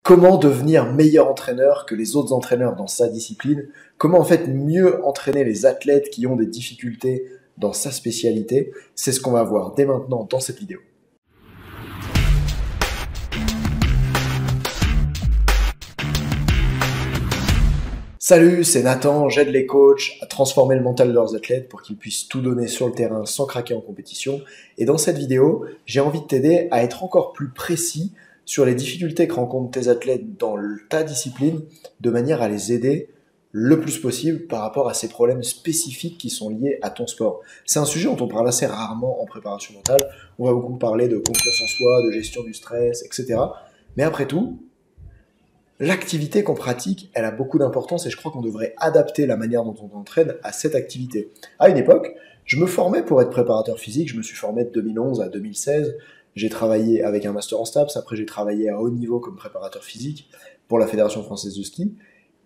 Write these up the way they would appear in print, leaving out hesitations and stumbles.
Comment devenir meilleur entraîneur que les autres entraîneurs dans sa discipline? Comment en fait mieux entraîner les athlètes qui ont des difficultés dans sa spécialité? C'est ce qu'on va voir dès maintenant dans cette vidéo. Salut, c'est Nathan, j'aide les coachs à transformer le mental de leurs athlètes pour qu'ils puissent tout donner sur le terrain sans craquer en compétition. Et dans cette vidéo, j'ai envie de t'aider à être encore plus précis sur les difficultés que rencontrent tes athlètes dans ta discipline, de manière à les aider le plus possible par rapport à ces problèmes spécifiques qui sont liés à ton sport. C'est un sujet dont on parle assez rarement en préparation mentale. On va beaucoup parler de confiance en soi, de gestion du stress, etc. Mais après tout, l'activité qu'on pratique, elle a beaucoup d'importance et je crois qu'on devrait adapter la manière dont on entraîne à cette activité. À une époque, je me formais pour être préparateur physique, je me suis formé de 2011 à 2016, j'ai travaillé avec un master en STAPS, après j'ai travaillé à haut niveau comme préparateur physique pour la Fédération française de ski,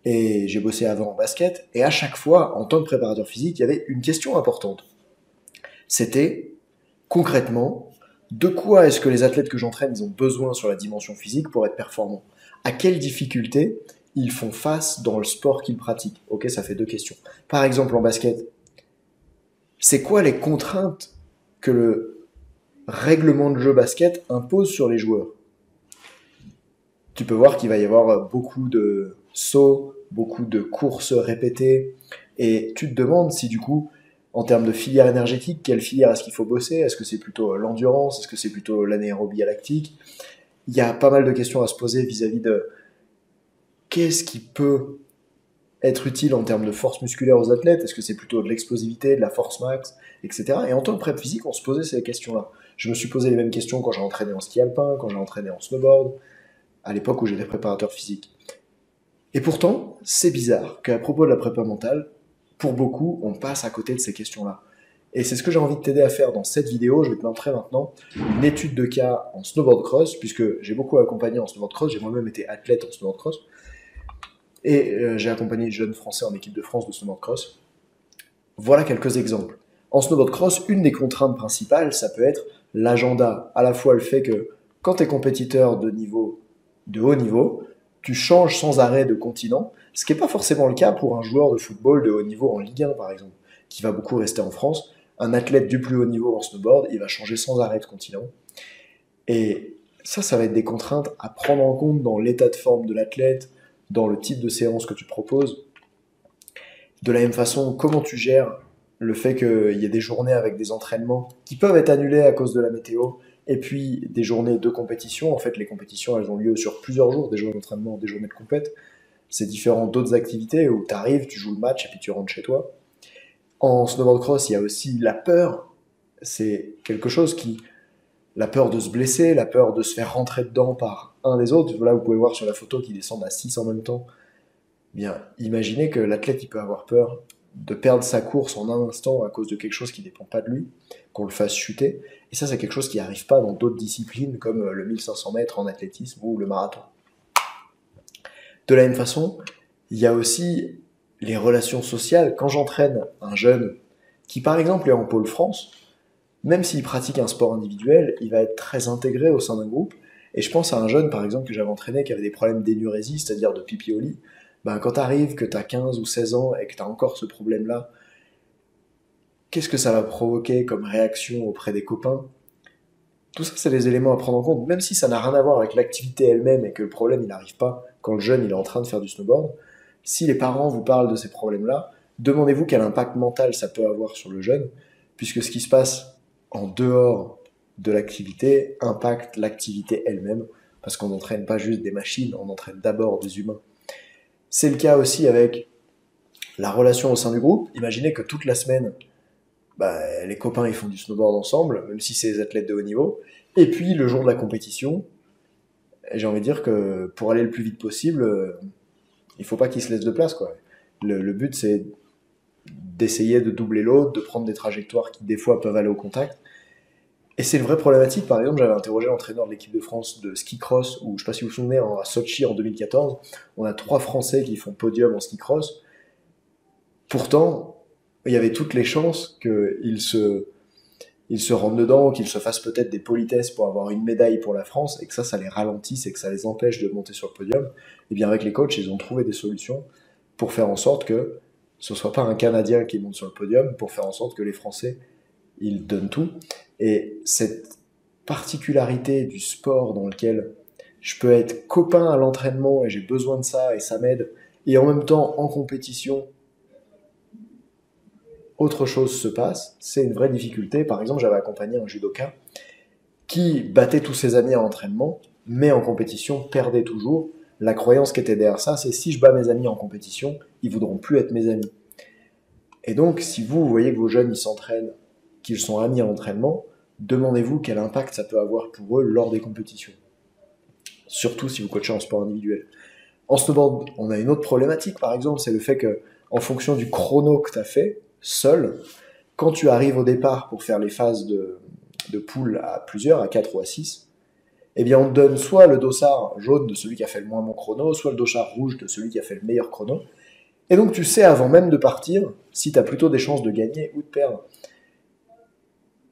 et j'ai bossé avant en basket, et à chaque fois, en tant que préparateur physique, il y avait une question importante. C'était, concrètement, de quoi est-ce que les athlètes que j'entraîne, ils ont besoin sur la dimension physique pour être performants? À quelles difficultés ils font face dans le sport qu'ils pratiquent? Ok, ça fait deux questions. Par exemple, en basket, c'est quoi les contraintes que le règlement de jeu basket impose sur les joueurs? Tu peux voir qu'il va y avoir beaucoup de sauts, beaucoup de courses répétées, et tu te demandes si du coup, en termes de filière énergétique, quelle filière est-ce qu'il faut bosser? Est-ce que c'est plutôt l'endurance? Est-ce que c'est plutôt l'anaérobie lactique? Il y a pas mal de questions à se poser vis-à-vis de qu'est-ce qui peut être utile en termes de force musculaire aux athlètes? Est-ce que c'est plutôt de l'explosivité, de la force max, etc. Et en tant que prep physique, on se posait ces questions-là. Je me suis posé les mêmes questions quand j'ai entraîné en ski alpin, quand j'ai entraîné en snowboard, à l'époque où j'étais préparateur physique. Et pourtant, c'est bizarre qu'à propos de la prépa mentale, pour beaucoup, on passe à côté de ces questions-là. Et c'est ce que j'ai envie de t'aider à faire dans cette vidéo. Je vais te montrer maintenant une étude de cas en snowboard cross, puisque j'ai beaucoup accompagné en snowboard cross, j'ai moi-même été athlète en snowboard cross, et j'ai accompagné les jeunes Français en équipe de France de snowboard cross. Voilà quelques exemples. En snowboard cross, une des contraintes principales, ça peut être l'agenda. À la fois le fait que quand tu es compétiteur de haut niveau, tu changes sans arrêt de continent, ce qui n'est pas forcément le cas pour un joueur de football de haut niveau en Ligue 1 par exemple, qui va beaucoup rester en France. Un athlète du plus haut niveau en snowboard, il va changer sans arrêt de continent. Et ça va être des contraintes à prendre en compte dans l'état de forme de l'athlète, dans le type de séance que tu proposes. De la même façon, comment tu gères le fait qu'il y ait des journées avec des entraînements qui peuvent être annulés à cause de la météo, et puis des journées de compétition. En fait, les compétitions, elles ont lieu sur plusieurs jours, des journées d'entraînement, des journées de compète. C'est différent d'autres activités où tu arrives, tu joues le match et puis tu rentres chez toi. En snowboard cross, il y a aussi la peur. C'est quelque chose qui... La peur de se blesser, la peur de se faire rentrer dedans par un des autres. Là, vous pouvez voir sur la photo qu'ils descendent à 6 en même temps. Bien, imaginez que l'athlète, il peut avoir peur de perdre sa course en un instant à cause de quelque chose qui ne dépend pas de lui, qu'on le fasse chuter. Et ça, c'est quelque chose qui n'arrive pas dans d'autres disciplines comme le 1500 mètres en athlétisme ou le marathon. De la même façon, il y a aussi les relations sociales. Quand j'entraîne un jeune qui, par exemple, est en pôle France, même s'il pratique un sport individuel, il va être très intégré au sein d'un groupe. Et je pense à un jeune, par exemple, que j'avais entraîné qui avait des problèmes d'énurésie, c'est-à-dire de pipi au lit. Ben, quand tu arrives, que tu as 15 ou 16 ans et que tu as encore ce problème-là, qu'est-ce que ça va provoquer comme réaction auprès des copains? Tout ça, c'est des éléments à prendre en compte, même si ça n'a rien à voir avec l'activité elle-même et que le problème, il n'arrive pas quand le jeune il est en train de faire du snowboard. Si les parents vous parlent de ces problèmes-là, demandez-vous quel impact mental ça peut avoir sur le jeune, puisque ce qui se passe en dehors de l'activité impacte l'activité elle-même, parce qu'on n'entraîne pas juste des machines, on entraîne d'abord des humains. C'est le cas aussi avec la relation au sein du groupe. Imaginez que toute la semaine, les copains ils font du snowboard ensemble, même si c'est des athlètes de haut niveau, et puis le jour de la compétition, j'ai envie de dire que pour aller le plus vite possible, il faut pas qu'ils se laissent de place, quoi. Le but c'est d'essayer de doubler l'autre, de prendre des trajectoires qui des fois peuvent aller au contact. Et c'est une vraie problématique. Par exemple, j'avais interrogé l'entraîneur de l'équipe de France de ski cross, où je sais pas si vous vous souvenez, à Sochi en 2014, on a 3 Français qui font podium en ski cross. Pourtant, il y avait toutes les chances qu'ils ils se rendent dedans, qu'ils se fassent peut-être des politesses pour avoir une médaille pour la France, et que ça les ralentisse et que ça les empêche de monter sur le podium, et bien avec les coachs, ils ont trouvé des solutions pour faire en sorte que ce soit pas un Canadien qui monte sur le podium, pour faire en sorte que les Français, ils donnent tout. Et cette particularité du sport dans lequel je peux être copain à l'entraînement et j'ai besoin de ça et ça m'aide, et en même temps, en compétition, autre chose se passe, c'est une vraie difficulté. Par exemple, j'avais accompagné un judoka qui battait tous ses amis à l'entraînement, mais en compétition perdait toujours. La croyance qui était derrière ça, c'est si je bats mes amis en compétition, ils voudront plus être mes amis. Et donc, si vous voyez que vos jeunes ils s'entraînent, qu'ils sont amis à l'entraînement, demandez-vous quel impact ça peut avoir pour eux lors des compétitions. Surtout si vous coachez en sport individuel. En snowboard, on a une autre problématique, par exemple, c'est le fait que, en fonction du chrono que tu as fait, seul, quand tu arrives au départ pour faire les phases de poule à plusieurs, à 4 ou à 6, eh bien on te donne soit le dossard jaune de celui qui a fait le moins bon chrono, soit le dossard rouge de celui qui a fait le meilleur chrono. Et donc tu sais avant même de partir si tu as plutôt des chances de gagner ou de perdre.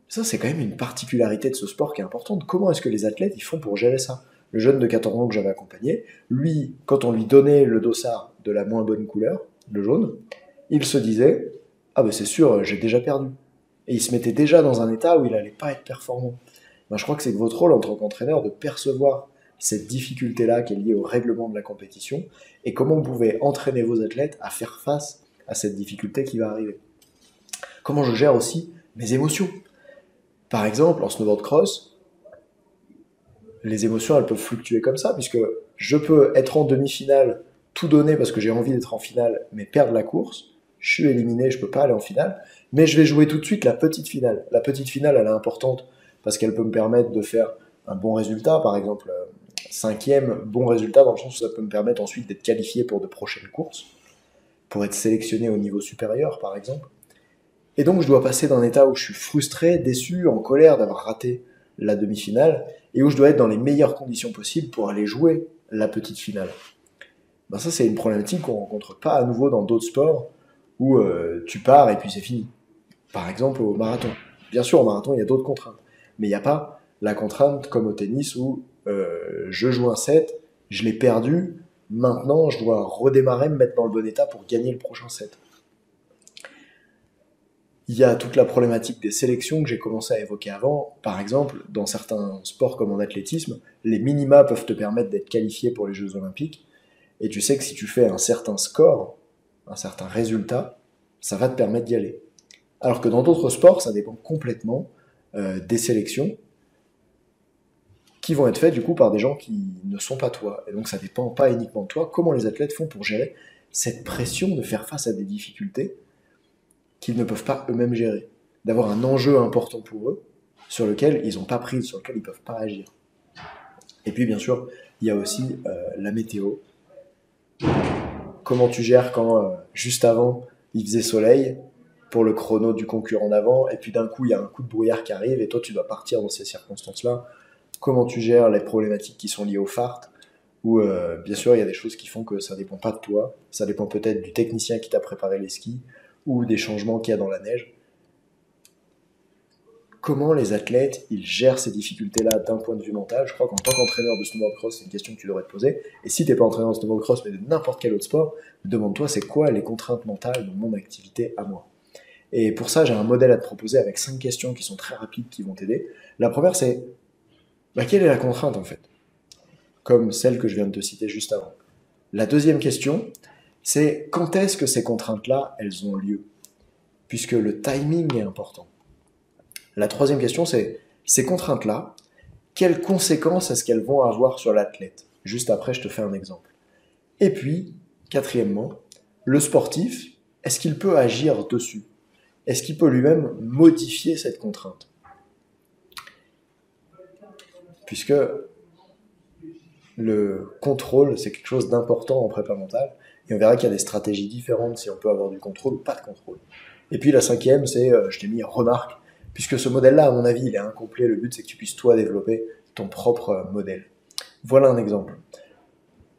Ça, c'est quand même une particularité de ce sport qui est importante. Comment est-ce que les athlètes ils font pour gérer ça? Le jeune de 14 ans que j'avais accompagné, lui, quand on lui donnait le dossard de la moins bonne couleur, le jaune, il se disait « Ah ben c'est sûr, j'ai déjà perdu ». Et il se mettait déjà dans un état où il n'allait pas être performant. Ben, je crois que c'est votre rôle en tant qu'entraîneur de percevoir cette difficulté-là qui est liée au règlement de la compétition et comment vous pouvez entraîner vos athlètes à faire face à cette difficulté qui va arriver. Comment je gère aussi mes émotions. Par exemple, en snowboard cross, les émotions elles peuvent fluctuer comme ça, puisque je peux être en demi-finale, tout donner parce que j'ai envie d'être en finale, mais perdre la course, je suis éliminé, je peux pas aller en finale, mais je vais jouer tout de suite la petite finale. La petite finale, elle est importante parce qu'elle peut me permettre de faire un bon résultat, par exemple 5e bon résultat, dans le sens où ça peut me permettre ensuite d'être qualifié pour de prochaines courses, pour être sélectionné au niveau supérieur, par exemple. Et donc je dois passer d'un état où je suis frustré, déçu, en colère d'avoir raté la demi-finale, et où je dois être dans les meilleures conditions possibles pour aller jouer la petite finale. Ben ça, c'est une problématique qu'on ne rencontre pas à nouveau dans d'autres sports, où tu pars et puis c'est fini. Par exemple au marathon. Bien sûr, au marathon, il y a d'autres contraintes, mais il n'y a pas la contrainte comme au tennis où je joue un set, je l'ai perdu, maintenant je dois redémarrer, me mettre dans le bon état pour gagner le prochain set. Il y a toute la problématique des sélections que j'ai commencé à évoquer avant. Par exemple, dans certains sports comme en athlétisme, les minima peuvent te permettre d'être qualifié pour les Jeux Olympiques. Et tu sais que si tu fais un certain score, un certain résultat, ça va te permettre d'y aller. Alors que dans d'autres sports, ça dépend complètement des sélections qui vont être faites du coup par des gens qui ne sont pas toi. Et donc ça dépend pas uniquement de toi. Comment les athlètes font pour gérer cette pression de faire face à des difficultés qu'ils ne peuvent pas eux-mêmes gérer, d'avoir un enjeu important pour eux, sur lequel ils n'ont pas prise, sur lequel ils ne peuvent pas agir. Et puis bien sûr, il y a aussi la météo. Comment tu gères quand, juste avant, il faisait soleil, pour le chrono du concurrent d'avant, et puis d'un coup, il y a un coup de brouillard qui arrive, et toi, tu dois partir dans ces circonstances-là. Comment tu gères les problématiques qui sont liées au fart, où bien sûr, il y a des choses qui font que ça ne dépend pas de toi, ça dépend peut-être du technicien qui t'a préparé les skis, ou des changements qu'il y a dans la neige. Comment les athlètes ils gèrent ces difficultés-là d'un point de vue mental? Je crois qu'en tant qu'entraîneur de snowboard cross, c'est une question que tu devrais te poser. Et si tu n'es pas entraîneur de snowboard cross, mais de n'importe quel autre sport, demande-toi c'est quoi les contraintes mentales de mon activité à moi. Et pour ça, j'ai un modèle à te proposer avec 5 questions qui sont très rapides, qui vont t'aider. La première, c'est quelle est la contrainte en fait? Comme celle que je viens de te citer juste avant. La deuxième question, c'est quand est-ce que ces contraintes-là, elles ont lieu? Puisque le timing est important. La troisième question, c'est ces contraintes-là, quelles conséquences est-ce qu'elles vont avoir sur l'athlète? Juste après, je te fais un exemple. Et puis, quatrièmement, le sportif, est-ce qu'il peut agir dessus? Est-ce qu'il peut lui-même modifier cette contrainte? Puisque le contrôle, c'est quelque chose d'important en prépa mentale, et on verra qu'il y a des stratégies différentes si on peut avoir du contrôle ou pas de contrôle. Et puis la cinquième, c'est, je t'ai mis remarque, puisque ce modèle-là, à mon avis, il est incomplet, le but c'est que tu puisses toi développer ton propre modèle. Voilà un exemple.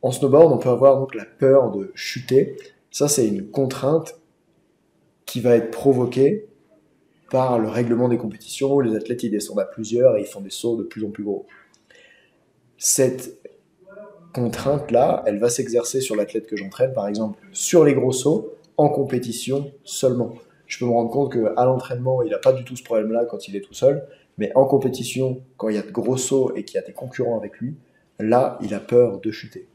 En snowboard, on peut avoir donc la peur de chuter. Ça, c'est une contrainte qui va être provoquée par le règlement des compétitions où les athlètes ils descendent à plusieurs et ils font des sauts de plus en plus gros. Cette contrainte-là, elle va s'exercer sur l'athlète que j'entraîne, par exemple, sur les gros sauts, en compétition seulement. Je peux me rendre compte qu'à l'entraînement, il n'a pas du tout ce problème-là quand il est tout seul, mais en compétition, quand il y a de gros sauts et qu'il y a des concurrents avec lui, là, il a peur de chuter.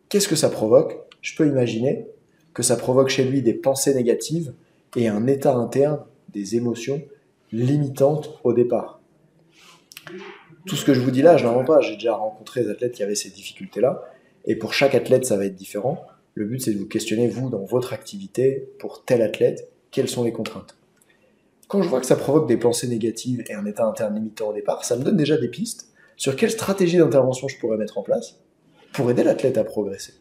Qu'est-ce que ça provoque? Je peux imaginer que ça provoque chez lui des pensées négatives et un état interne, des émotions limitantes au départ. Tout ce que je vous dis là, je n'invente pas. J'ai déjà rencontré des athlètes qui avaient ces difficultés-là. Et pour chaque athlète, ça va être différent. Le but, c'est de vous questionner, vous, dans votre activité, pour tel athlète, quelles sont les contraintes. Quand je vois que ça provoque des pensées négatives et un état interne limitant au départ, ça me donne déjà des pistes sur quelle stratégie d'intervention je pourrais mettre en place pour aider l'athlète à progresser.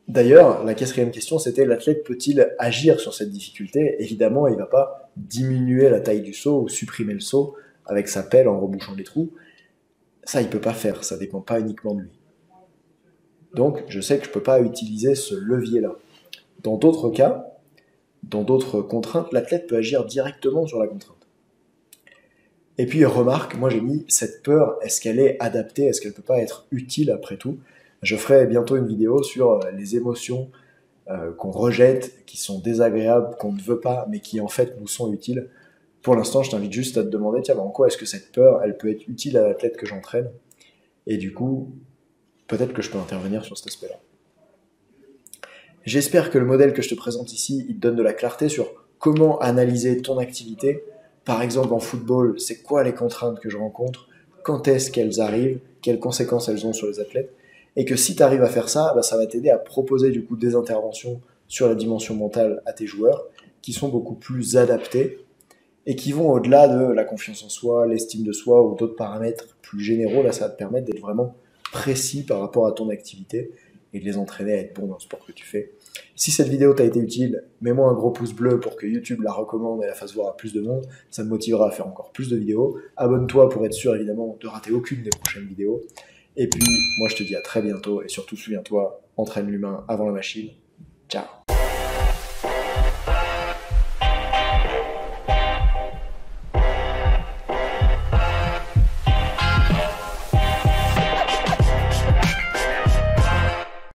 D'ailleurs, la quatrième question, c'était l'athlète peut-il agir sur cette difficulté? Évidemment, il ne va pas diminuer la taille du saut ou supprimer le saut avec sa pelle en rebouchant les trous. Ça, il ne peut pas faire, ça ne dépend pas uniquement de lui. Donc, je sais que je ne peux pas utiliser ce levier-là. Dans d'autres cas, dans d'autres contraintes, l'athlète peut agir directement sur la contrainte. Et puis, remarque, moi j'ai mis cette peur, est-ce qu'elle est adaptée? Est-ce qu'elle ne peut pas être utile après tout? Je ferai bientôt une vidéo sur les émotions qu'on rejette, qui sont désagréables, qu'on ne veut pas, mais qui en fait nous sont utiles. Pour l'instant, je t'invite juste à te demander, tiens, en quoi est-ce que cette peur, elle peut être utile à l'athlète que j'entraîne? Et du coup, peut-être que je peux intervenir sur cet aspect-là. J'espère que le modèle que je te présente ici, il te donne de la clarté sur comment analyser ton activité. Par exemple, en football, c'est quoi les contraintes que je rencontre? Quand est-ce qu'elles arrivent? Quelles conséquences elles ont sur les athlètes? Et que si tu arrives à faire ça, bah, ça va t'aider à proposer du coup des interventions sur la dimension mentale à tes joueurs qui sont beaucoup plus adaptées et qui vont au-delà de la confiance en soi, l'estime de soi ou d'autres paramètres plus généraux. Là, ça va te permettre d'être vraiment précis par rapport à ton activité et de les entraîner à être bon dans le sport que tu fais. Si cette vidéo t'a été utile, mets-moi un gros pouce bleu pour que YouTube la recommande et la fasse voir à plus de monde. Ça me motivera à faire encore plus de vidéos. Abonne-toi pour être sûr évidemment de rater aucune des prochaines vidéos. Et puis, moi je te dis à très bientôt et surtout souviens-toi, entraîne l'humain avant la machine. Ciao!